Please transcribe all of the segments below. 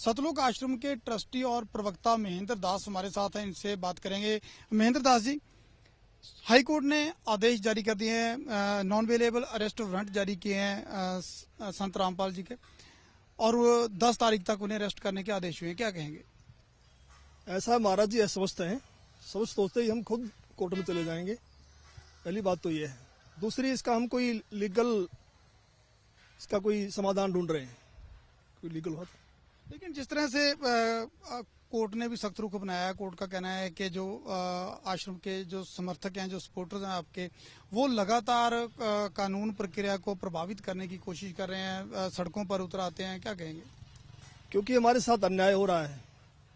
सतलुज आश्रम के ट्रस्टी और प्रवक्ता महेंद्र दास हमारे साथ हैं, इनसे बात करेंगे। महेंद्र दास जी, हाई कोर्ट ने आदेश जारी कर दिए हैं, नॉन अवेलेबल अरेस्ट वारंट जारी किए हैं संत रामपाल जी के, और 10 तारीख तक उन्हें अरेस्ट करने के आदेश हुए हैं, क्या कहेंगे? ऐसा महाराज जी अस्वस्थ हैं, सोचते ही हम खुद कोर्ट में चले जाएंगे। पहली बात तो ये है। दूसरी, इसका हम कोई लीगल इसका कोई समाधान ढूंढ रहे हैं, कोई लीगल हो। लेकिन जिस तरह से कोर्ट ने भी सख्त रुख अपनाया है, कोर्ट का कहना है कि जो आश्रम के जो समर्थक हैं, जो सपोर्टर्स हैं आपके, वो लगातार कानून प्रक्रिया को प्रभावित करने की कोशिश कर रहे हैं, सड़कों पर उतर आते हैं, क्या कहेंगे? क्योंकि हमारे साथ अन्याय हो रहा है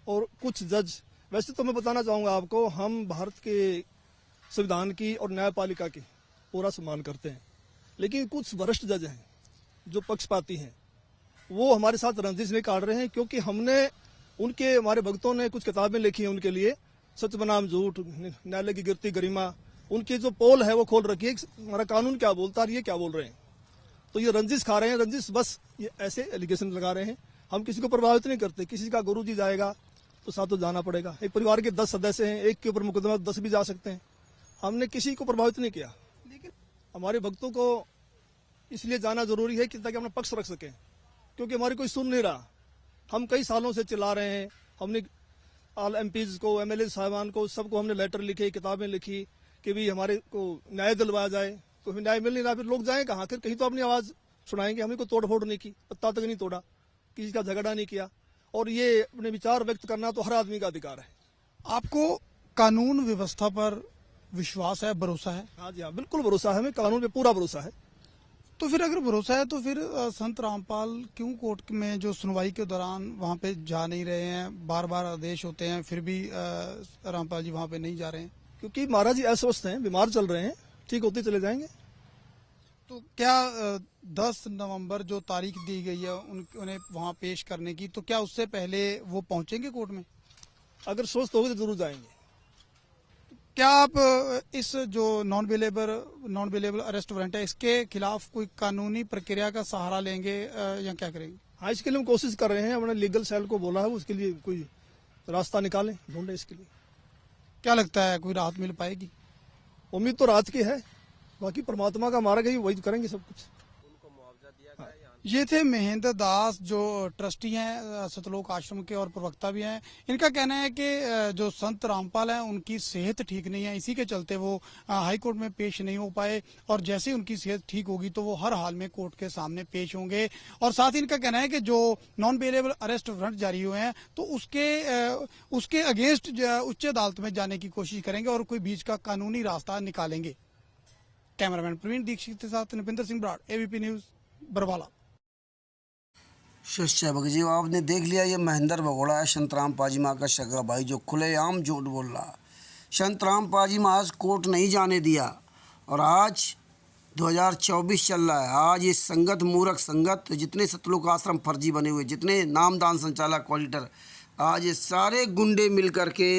और कुछ जज, वैसे तो मैं बताना चाहूँगा आपको, हम भारत के संविधान की और न्यायपालिका की पूरा सम्मान करते हैं, लेकिन कुछ वरिष्ठ जज हैं जो पक्षपाती हैं, वो हमारे साथ रंजिश नहीं काट रहे हैं। क्योंकि हमारे भक्तों ने कुछ किताबें लिखी हैं उनके लिए, सच बनाम झूठ, न्यायालय की गिरती गरिमा, उनकी जो पोल है वो खोल रखी है, हमारा कानून क्या बोलता है, ये क्या बोल रहे हैं। तो ये रंजिश खा रहे हैं, रंजिश बस ये ऐसे एलिगेशन लगा रहे हैं। हम किसी को प्रभावित नहीं करते, किसी का गुरुजी जाएगा तो साथ तो जाना पड़ेगा। एक परिवार के 10 सदस्य हैं, एक के ऊपर मुकदमा 10 भी जा सकते हैं। हमने किसी को प्रभावित नहीं किया, लेकिन हमारे भक्तों को इसलिए जाना जरूरी है कि ताकि अपना पक्ष रख सकें, क्योंकि हमारी कोई सुन नहीं रहा। हम कई सालों से चिल्ला रहे हैं, हमने ऑल एमपीज को, एमएलए साहिबान को, सबको हमने लेटर लिखे, किताबें लिखी कि भी हमारे को न्याय दिलवाया जाए। तो फिर न्याय मिल नहीं रहा, फिर लोग जाएं कहाँ? फिर कहीं तो अपनी आवाज सुनाएंगे। हमने कोई तोड़ फोड़ नहीं की, पत्ता तक नहीं तोड़ा, किसी का झगड़ा नहीं किया, और ये अपने विचार व्यक्त करना तो हर आदमी का अधिकार है। आपको कानून व्यवस्था पर विश्वास है, भरोसा है? हाँ जी हाँ, बिल्कुल भरोसा है, हमें कानून पे पूरा भरोसा है। तो फिर अगर भरोसा है तो फिर संत रामपाल क्यों कोर्ट में जो सुनवाई के दौरान वहां पे जा नहीं रहे हैं? बार बार आदेश होते हैं, फिर भी रामपाल जी वहां पे नहीं जा रहे हैं। क्योंकि महाराज जी अस्वस्थ हैं, बीमार चल रहे हैं, ठीक होते चले जाएंगे। तो क्या 10 नवंबर जो तारीख दी गई है उन्हें वहां पेश करने की, तो क्या उससे पहले वो पहुंचेंगे कोर्ट में? अगर स्वस्थ होंगे तो जरूर जाएंगे। क्या आप इस जो नॉन अवेलेबल अरेस्ट वारंट है, इसके खिलाफ कोई कानूनी प्रक्रिया का सहारा लेंगे या क्या करेंगे? हाँ, इसके लिए हम कोशिश कर रहे हैं, हमने लीगल सेल को बोला है उसके लिए कोई रास्ता निकालें, ढूंढे इसके लिए। क्या लगता है कोई राहत मिल पाएगी? उम्मीद तो रात की है, बाकी परमात्मा का मार्ग है, वही करेंगे सब कुछ। ये थे महेंद्र दास, जो ट्रस्टी हैं सतलुज आश्रम के और प्रवक्ता भी हैं। इनका कहना है कि जो संत रामपाल हैं उनकी सेहत ठीक नहीं है, इसी के चलते वो हाई कोर्ट में पेश नहीं हो पाए, और जैसे ही उनकी सेहत ठीक होगी तो वो हर हाल में कोर्ट के सामने पेश होंगे। और साथ ही इनका कहना है कि जो नॉन अवेलेबल अरेस्ट वारंट जारी हुए हैं तो उसके अगेंस्ट उच्च अदालत में जाने की कोशिश करेंगे और कोई बीच का कानूनी रास्ता निकालेंगे। कैमरामैन प्रवीण दीक्षित के साथ नृपिंदर सिंह बराड़, एबीपी न्यूज, बरवाला। शिष्य भगजी, आपने देख लिया, ये महेंद्र भगोड़ा है, संत रामपाल जी महाराज का सगा भाई, जो खुलेआम झूठ बोल रहा। संत रामपाल जी महाराज कोर्ट नहीं जाने दिया, और आज 2024 चल रहा है। आज ये संगत, मूर्ख संगत, जितने सतलुज आश्रम फर्जी बने हुए, जितने नामदान संचालक, ऑडिटर, आज ये सारे गुंडे मिल करके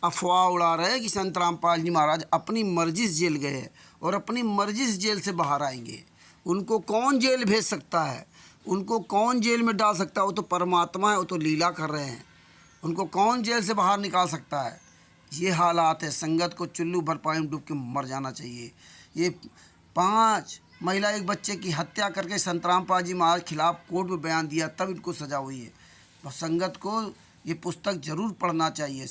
अफवाह उड़ा रहे हैं कि संत रामपाल जी महाराज अपनी मर्जी से जेल गए और अपनी मर्जी से जेल से बाहर आएंगे। उनको कौन जेल भेज सकता है? उनको कौन जेल में डाल सकता है? वो तो परमात्मा है, वो तो लीला कर रहे हैं। उनको कौन जेल से बाहर निकाल सकता है? ये हालात है। संगत को चुल्लू भर पानी में डूब के मर जाना चाहिए। ये 5 महिला, एक बच्चे की हत्या करके संत रामपाल जी महाराज खिलाफ कोर्ट में बयान दिया, तब इनको सजा हुई है। संगत को ये पुस्तक जरूर पढ़ना चाहिए।